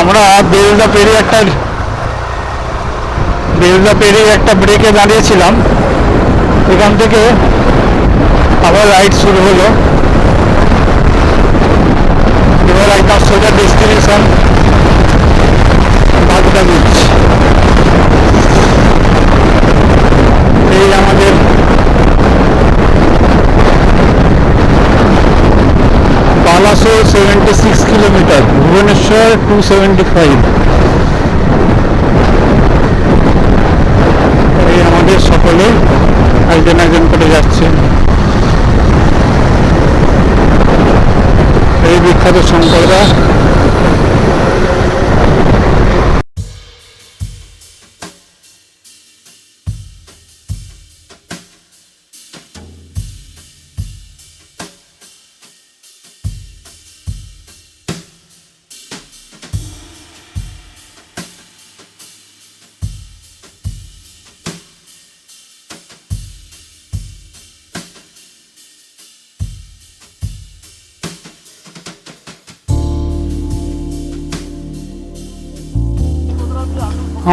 আমরা বেলদা পেরিয়ে একটা ব্রেকে দাঁড়িয়েছিলাম। এখান থেকে আবার রাইড শুরু হলো। এবার একটা সোজা ডেস্টিনেশন বাগদা বিচ। এই আমাদের বালাসোর 76 কিলোমিটার, ভুবনেশ্বর 275। এই আমাদের সকলে একজন একজন করে যাচ্ছে। এই বিখ্যাত শঙ্করদা।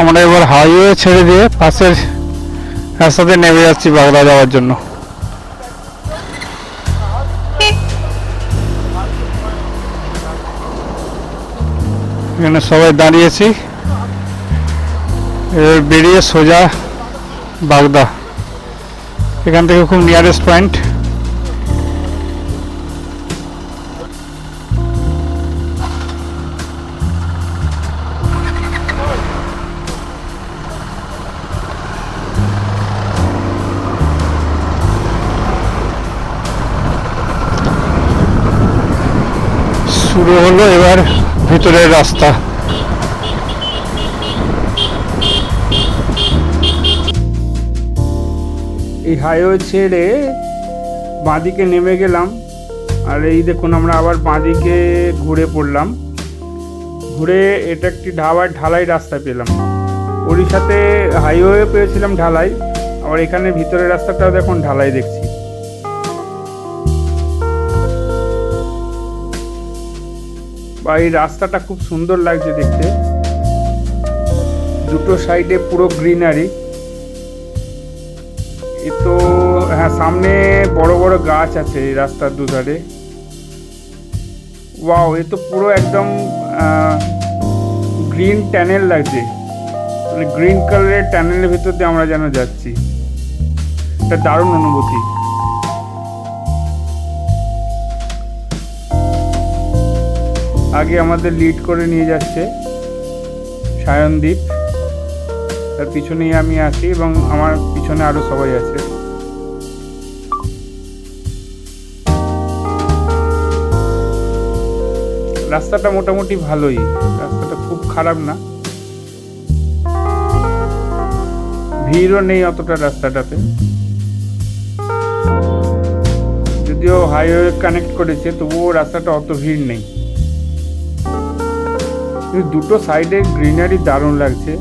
আমরা এবার হাইওয়ে ছেড়ে দিয়ে পাশের রাস্তাতে নেমে যাচ্ছি বাগদা যাওয়ার জন্য। এখানে সবাই দাঁড়িয়েছি। এবার বেরিয়ে সোজা বাগদা। এখান থেকে খুব নিয়ারেস্ট পয়েন্ট। শুরু হলো এবার ভিতরের রাস্তা। এই হাইওয়ে ছেড়ে বাঁদিকে নেমে গেলাম, আর এই দেখুন আমরা আবার বাঁদিকে ঘুরে পড়লাম। ঘুরে এটা একটি ঢালাই রাস্তা পেলাম। ওড়িশাতে হাইওয়ে পেয়েছিলাম ঢালাই, আবার এখানে ভিতরের রাস্তাটাও দেখুন ঢালাই দেখছি। বা এই রাস্তাটা খুব সুন্দর লাগছে দেখতে। দুটো সাইডে পুরো গ্রিনারি। এ তো হ্যাঁ, সামনে বড় বড় গাছ আছে এই রাস্তার দুধারে। ওয়াও, এ তো পুরো একদম গ্রিন ট্যানেল লাগছে, মানে গ্রিন কালারের ট্যানেলের ভিতর দিয়ে আমরা যেন যাচ্ছি। একটা দারুণ অনুভূতি। আগে আমাদের লিড করে নিয়ে যাচ্ছে সায়নদীপ, তার পিছনেই আমি আছি এবং আমার পিছনে আরো সবাই আছে। রাস্তাটা মোটামুটি ভালোই, রাস্তাটা খুব খারাপ না, ভিড়ও নেই অতটা রাস্তাটাতে। যদিও হাইওয়ে কানেক্ট করেছে তবুও রাস্তাটা অত ভিড় নেই। দুটো সাইডে গ্রিনারি দারুণ লাগছে,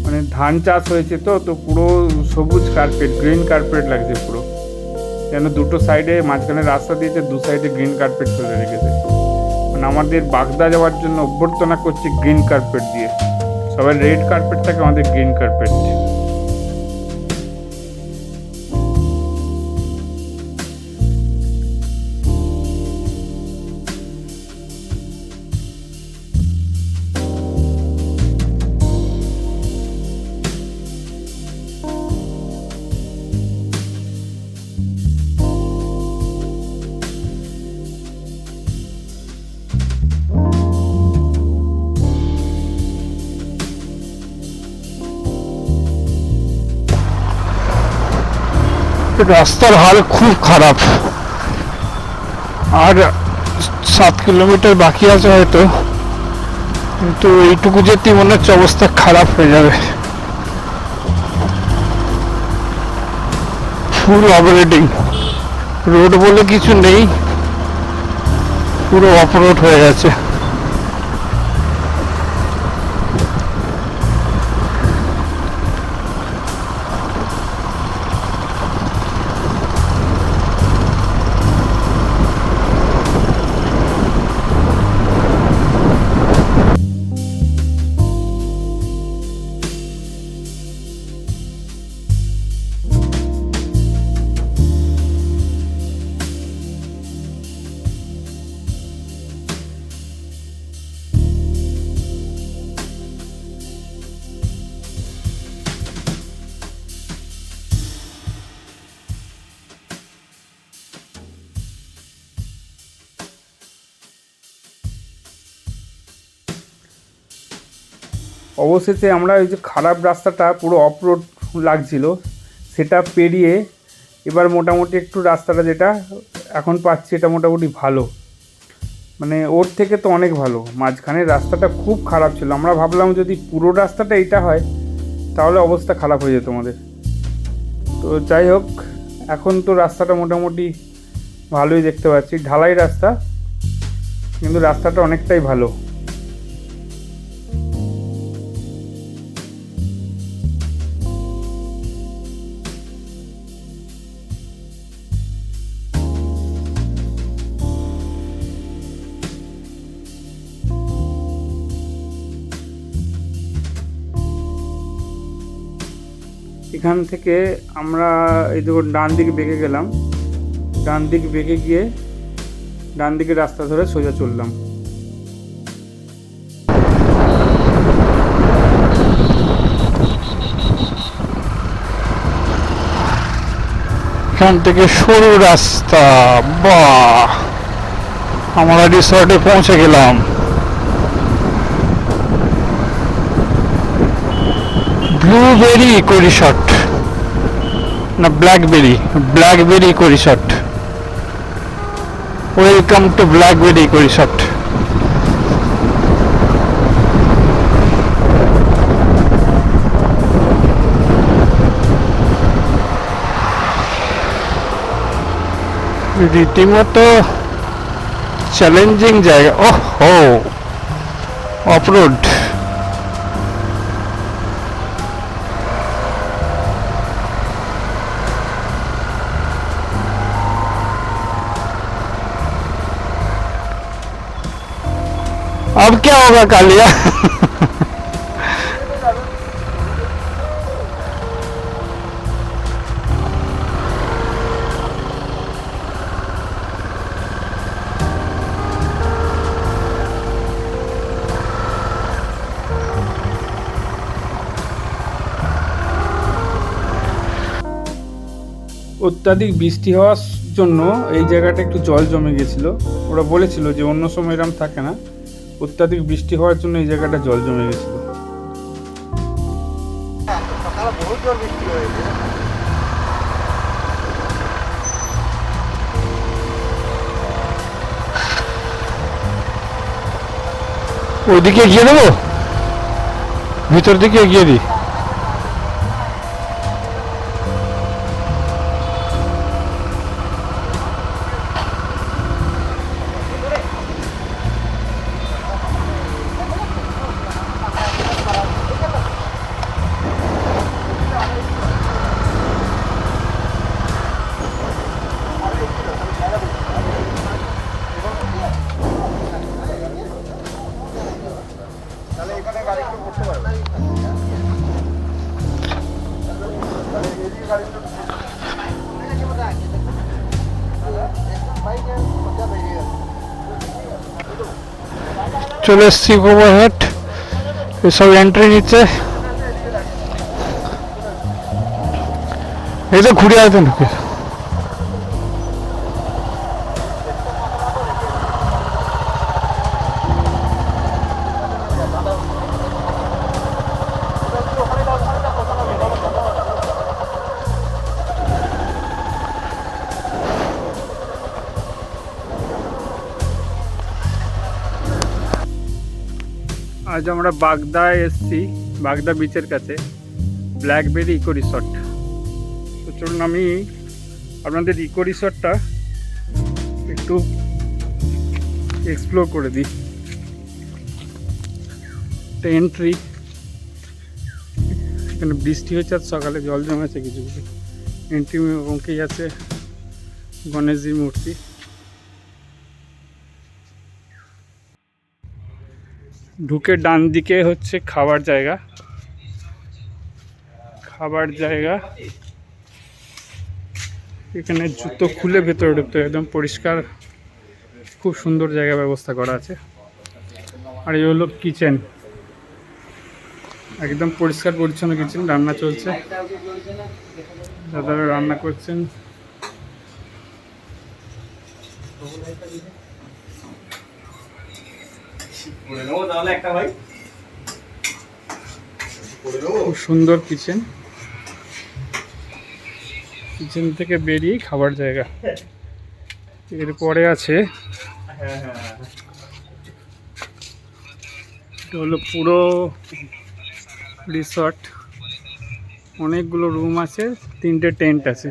মানে ধান চাষ হয়েছে তো পুরো সবুজ কার্পেট, গ্রিন কার্পেট লাগছে পুরো, যেন দুটো সাইডে মাঝখানে রাস্তা দিয়েছে, দু সাইডে গ্রিন কার্পেট ফেলে রেখেছে। মানে আমাদের বাগদা যাওয়ার জন্য অভ্যর্থনা করছে গ্রিন কার্পেট দিয়ে। সবাই রেড কার্পেট থাকে, আমাদের গ্রিন কার্পেট। রাস্তার হাল খুব খারাপ, আর 7 কিলোমিটার বাকি আছে হয়তো, কিন্তু এইটুকু যেতে মনে হচ্ছে অবস্থা খারাপ হয়ে যাবে। ফুল অপারেটিং, রোড বলে কিছু নেই, পুরো অফ রোড হয়ে গেছে। অবশেষে আমরা ওই যে খারাপ রাস্তাটা পুরো অফ রোড লাগছিল সেটা পেরিয়ে এবার মোটামুটি একটু রাস্তাটা যেটা এখন পাচ্ছি এটা মোটামুটি ভালো, মানে ওর থেকে তো অনেক ভালো। মাঝখানের রাস্তাটা খুব খারাপ ছিল, আমরা ভাবলাম যদি পুরো রাস্তাটা এইটা হয় তাহলে অবস্থা খারাপ হয়ে যেত আমাদের। তো যাই হোক, এখন তো রাস্তাটা মোটামুটি ভালোই দেখতে পাচ্ছি, ঢালাই রাস্তা কিন্তু রাস্তাটা অনেকটাই ভালো। এখান থেকে আমরা এই দেখুন ডান দিকে বেঁকে গেলাম, ডান দিকে বেঁকে গিয়ে ডান দিকে রাস্তা ধরে সোজা চললাম। এখান থেকে সরু রাস্তা, বাহ, আমরা রিসর্টে পৌঁছে গেলাম। ব্লুবেরি ইকো রিসর্ট না blackberry, blackberry eco resort. Welcome to blackberry eco resort. রীতিমতো চ্যালেঞ্জিং জায়গা। ওহো, অফরোড। अब क्या होगा कालिया? অত্যাধিক বৃষ্টি হওয়ার জন্য এই জায়গাটা একটু জল জমে গেছিল। ওরা বলেছিল যে অন্য সময় এরকম থাকে না, অত্যাধিক বৃষ্টি হওয়ার জন্য এই জায়গাটা জল জমে গেছিল। ওইদিকে গিয়ে দেবো, ভিতর দিকে গিয়ে দিই। চলে এসছি ওভারহেড, এসব এন্ট্রি নিচ্ছে। এই তো ঘুরে আসতে ঢুকে। আজ আমরা বাগদায় এসেছি, বাগদা বিচের কাছে ব্ল্যাকবেরি ইকো রিসর্ট। তো চলুন আমি আপনাদের ইকো রিসর্টটা একটু এক্সপ্লোর করে দিই। একটা এন্ট্রি, এখানে বৃষ্টি হয়েছে আর সকালে জল জমেছে কিছু কিছু। এন্ট্রি মুখেই আছে গণেশজির মূর্তি। ঢুকে ডান দিকে হচ্ছে খাবার জায়গা, খাবার জায়গা। এখানে জুতো খুলে ভেতরে ঢুকতে হয়, একদম পরিষ্কার, খুব সুন্দর জায়গা ব্যবস্থা করা আছে। আর এই হলো কিচেন, একদম পরিষ্কার পরিচ্ছন্ন কিচেন। রান্না চলছে, দাদারা রান্না করছেন। খুব সুন্দর কিচেন, কিচেন থেকে বেরিয়ে খাবার জায়গা। এরপরে আছে এটা হলো পুরো রিসর্ট, অনেকগুলো রুম আছে, 3টে টেন্ট আছে।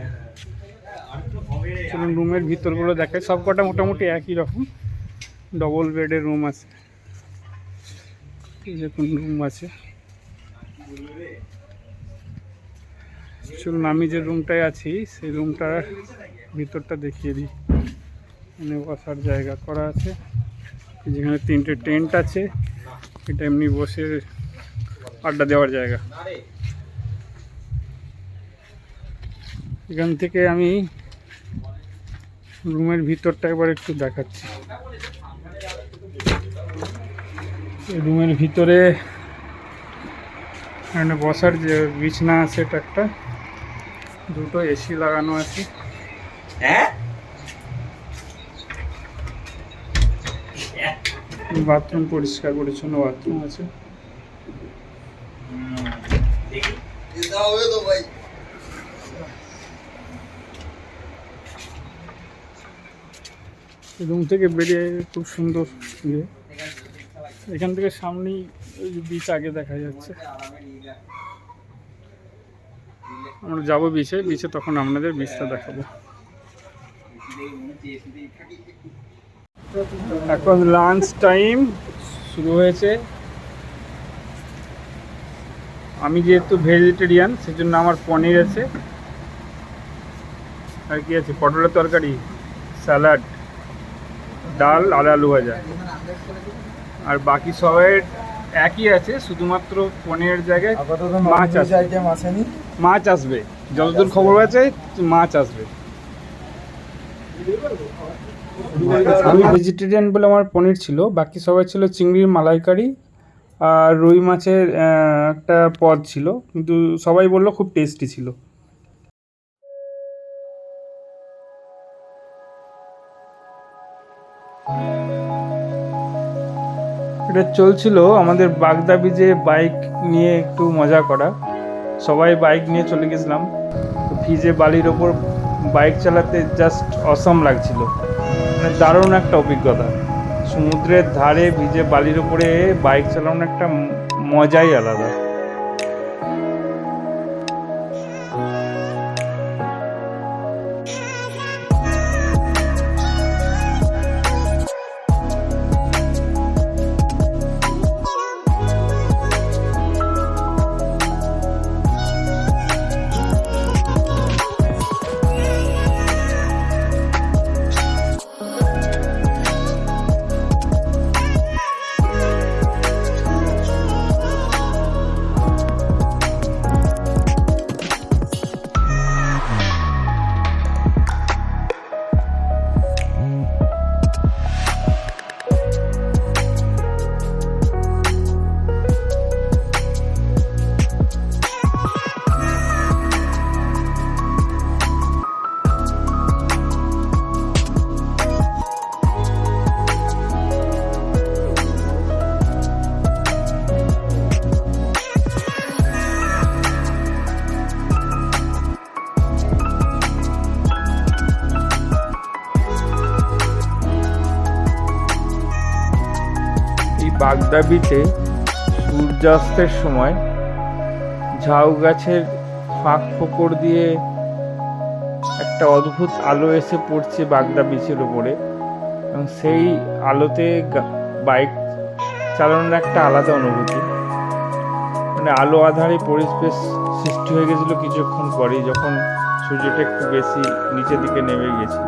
চলুন রুমের ভিতরগুলো দেখায়। সব কটা মোটামুটি একই রকম, ডবল বেডের রুম আছে। এই দেখুন রুম আছে। চলুন আমি যে রুমটায় আছি সেই রুমটার ভিতরটা দেখিয়ে দিই। এখানে বসার জায়গা করা আছে, যেখানে 3টে টেন্ট আছে, এটা এমনি বসে আড্ডা দেওয়ার জায়গা। এখান থেকে আমি রুমের ভিতরটা একবার একটু দেখাচ্ছি। রুমের ভিতরে এখানে বসার যে বিছনা আছে, এটা একটা, 2টো এসি লাগানো আছে। বাথরুম পরিষ্কার পরিচ্ছন্ন বাথরুম আছে। রুম থেকে বেরিয়ে খুব সুন্দর ইয়ে, এখান থেকে সামনেই ওই যে বিচ আগে দেখা যাচ্ছে। আমরা যাবো বিচে, তখন আপনাদের বিচটা দেখাবো। এখন লাঞ্চ টাইম শুরু হয়েছে। আমি যেহেতু ভেজিটেরিয়ান সেজন্য আমার পনির আছে, আর কি আছে, পটলের তরকারি, স্যালাড, ডাল আর আলু ভাজা। আর বাকি সবাই একই আছে, শুধুমাত্র পনিরের জায়গায় মাছ আসবে। মাছ আসবে, যতদূর খবর আছে মাছ আসবে। আমি ভেজিটেরিয়ান বলে আমার পনির ছিল, বাকি সবাই ছিল চিংড়ির মালাইকারি আর রুই মাছের একটা পদ ছিল, কিন্তু সবাই বললো খুব টেস্টি ছিল। এটা চলছিল আমাদের বাগদা বিচে বাইক নিয়ে একটু মজা করা। সবাই বাইক নিয়ে চলে গেছিলাম, ভিজে বালির ওপর বাইক চালাতে জাস্ট অসম লাগছিল, মানে দারুণ একটা অভিজ্ঞতা। সমুদ্রের ধারে ভিজে বালির ওপরে বাইক চালানোর একটা মজাই আলাদা। বাগদা বিচে সূর্যাস্তের সময় ঝাউ গাছের ফাঁক ফোকর দিয়ে একটা অদ্ভুত আলো এসে পড়ছে বাগদা বিচের ওপরে, এবং সেই আলোতে বাইক চালানোর একটা আলাদা অনুভূতি। মানে আলো আধারে পরিবেশ সৃষ্টি হয়ে গেছিলো কিছুক্ষণ পরেই, যখন সূর্যটা একটু বেশি নিচের দিকে নেমে গিয়েছিল।